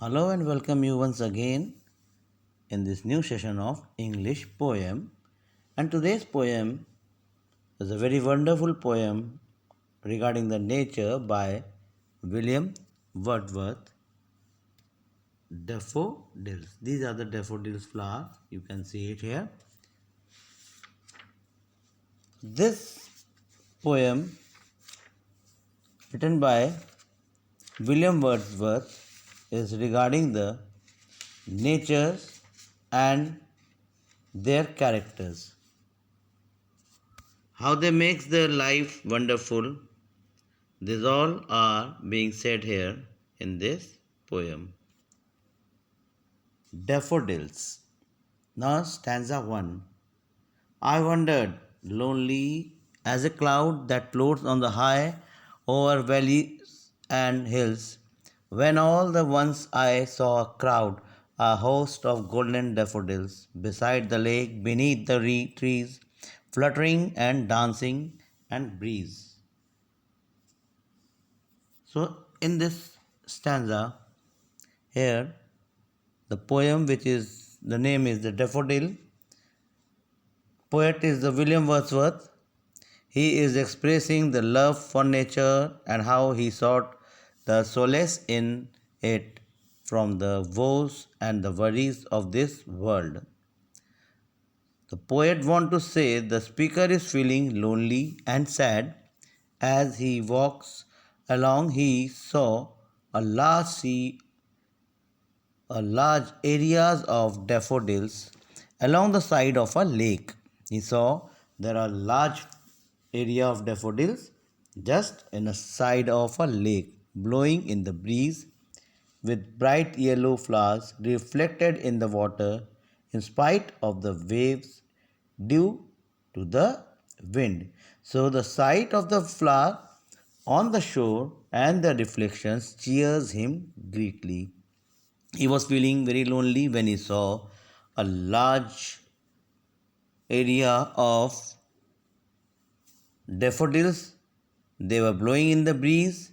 Hello and welcome you once again in this new session of English poem. And today's poem is a very wonderful poem regarding the nature by William Wordsworth. Daffodils. These are the daffodils flowers. You can see it here. This poem written by William Wordsworth is regarding the natures and their characters. How they makes their life wonderful. These all are being said here in this poem. Daffodils. Now stanza 1. I wandered, lonely as a cloud that floats on the high over valleys and hills, when all the once I saw a crowd, a host of golden daffodils, beside the lake, beneath the trees, fluttering and dancing and breeze. So, in this stanza, here, the poem which is the name is the Daffodil. Poet is the William Wordsworth. He is expressing the love for nature and how he sought the solace in it from the woes and the worries of this world. The poet wants to say the speaker is feeling lonely and sad. As he walks along, he saw a large areas of daffodils along the side of a lake. He saw there are large area of daffodils just in the side of a lake, blowing in the breeze with bright yellow flowers reflected in the water in spite of the waves due to the wind. So the sight of the flower on the shore and the reflections cheers him greatly. He was feeling very lonely when he saw a large area of daffodils. They were blowing in the breeze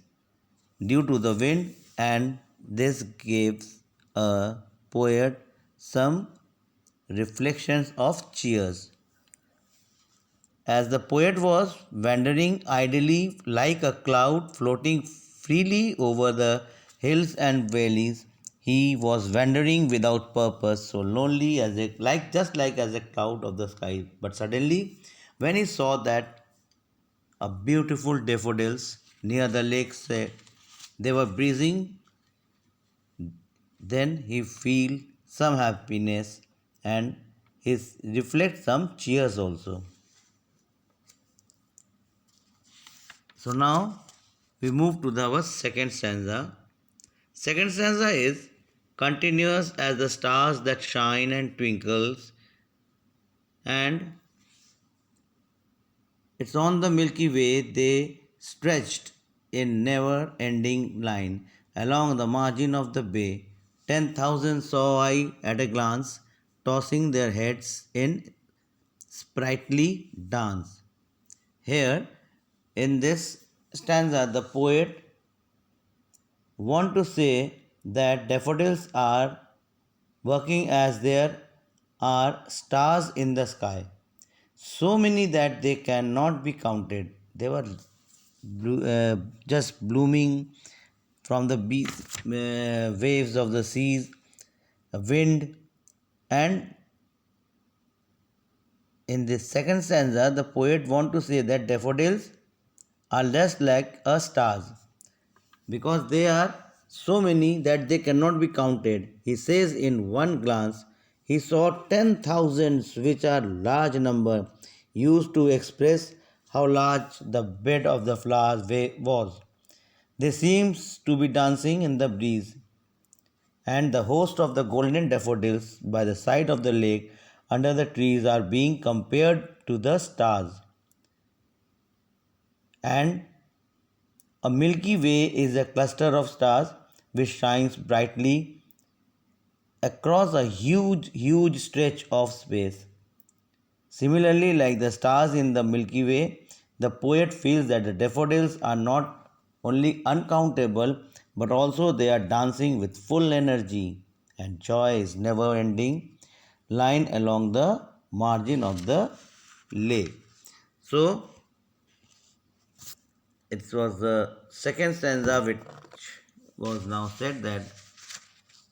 due to the wind, and this gives a poet some reflections of cheers. As the poet was wandering idly like a cloud floating freely over the hills and valleys, he was wandering without purpose, so lonely as a just like as a cloud of the sky. But suddenly, when he saw that a beautiful daffodils near the lake, they were breezing, then he feel some happiness and he reflect some cheers also. So now we move to our second stanza. Second stanza is continuous as the stars that shine and twinkles, and it's on the Milky Way they stretched in never ending line along the margin of the bay. 10,000 saw I at a glance, tossing their heads in sprightly dance. Here, in this stanza, the poet want to say that daffodils are working as there are stars in the sky, so many that they cannot be counted. They were just blooming from the waves of the seas, wind, and in this second stanza, the poet want to say that daffodils are less like a stars because they are so many that they cannot be counted. He says in one glance he saw 10,000s, which are large number, used to express how large the bed of the flowers was. They seems to be dancing in the breeze, and the host of the golden daffodils by the side of the lake under the trees are being compared to the stars. And a Milky Way is a cluster of stars which shines brightly across a huge stretch of space. Similarly, like the stars in the Milky Way, the poet feels that the daffodils are not only uncountable but also they are dancing with full energy, and joy is never ending line along the margin of the lake. So it was the second stanza which was now said that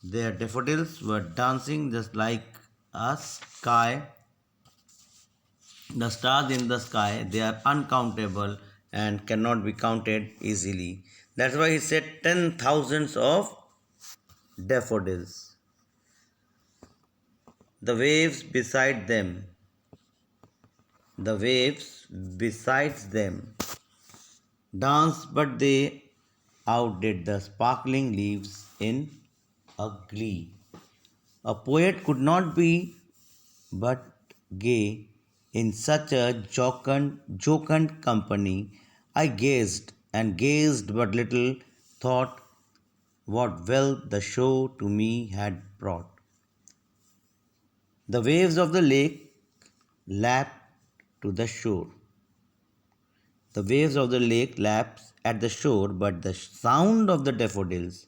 their daffodils were dancing just like a sky. The stars in the sky, they are uncountable and cannot be counted easily. That's why he said 10,000s of daffodils. The waves beside them, the waves besides them dance, but they outdid the sparkling leaves in a glee. A poet could not be but gay in such a jocund company. I gazed and gazed, but little thought what wealth the show to me had brought. The waves of the lake lapped to the shore. The waves of the lake laps at the shore, but the sound of the daffodils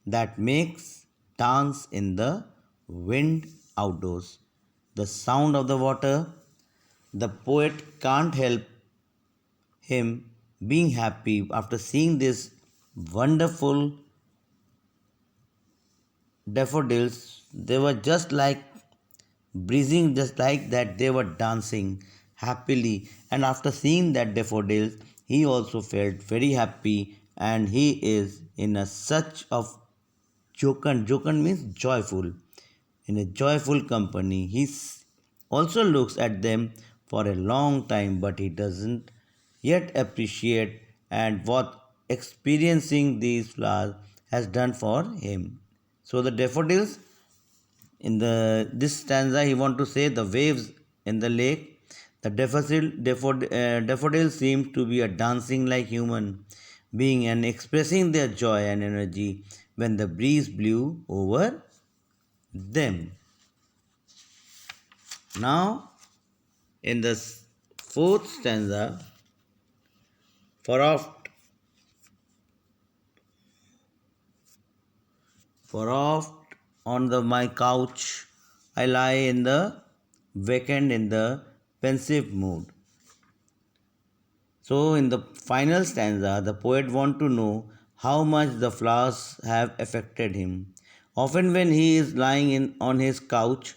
that makes dance in the wind outdoors. The sound of the water, the poet can't help him being happy after seeing this wonderful daffodils. They were just like breezing, just like that, they were dancing happily. And after seeing that daffodils, he also felt very happy, and he is in a such of jocund means joyful, in a joyful company. Also looks at them for a long time, but he doesn't yet appreciate and what experiencing these flowers has done for him. So the daffodils in the this stanza, he want to say the waves in the lake. The daffodil seems to be a dancing like human being and expressing their joy and energy when the breeze blew over them. Now, in the fourth stanza, for oft, for oft on my couch, I lie in the vacant in the pensive mood. So, in the final stanza, the poet wants to know how much the flowers have affected him. Often, when he is lying on his couch,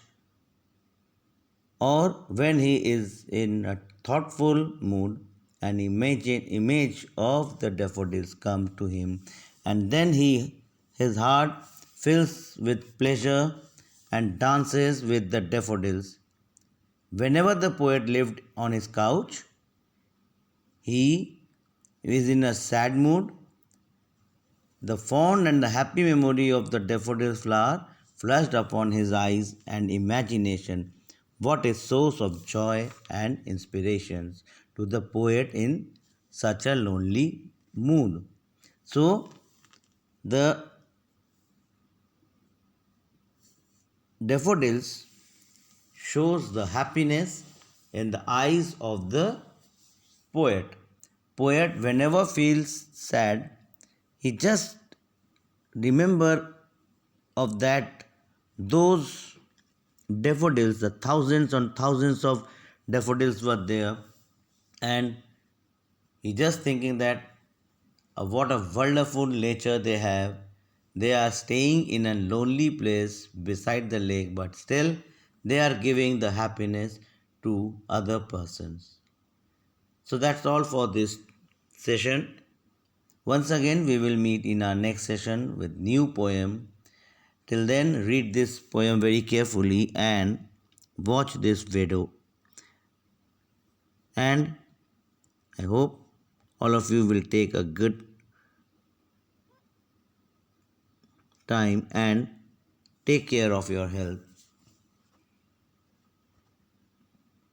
or when he is in a thoughtful mood, an image of the daffodils come to him, and then his heart fills with pleasure and dances with the daffodils. Whenever the poet lived on his couch, he is in a sad mood. The fond and the happy memory of the daffodil flower flashed upon his eyes and imagination. What a source of joy and inspiration to the poet in such a lonely mood. So, the daffodils shows the happiness in the eyes of the poet. Poet, whenever feels sad, he just remember of that those daffodils, the thousands and thousands of daffodils were there, and he just thinking that what a wonderful nature they have. They are staying in a lonely place beside the lake, but still they are giving the happiness to other persons. So that's all for this session. Once again, we will meet in our next session with new poem. Till then, read this poem very carefully and watch this video. And I hope all of you will take a good time and take care of your health.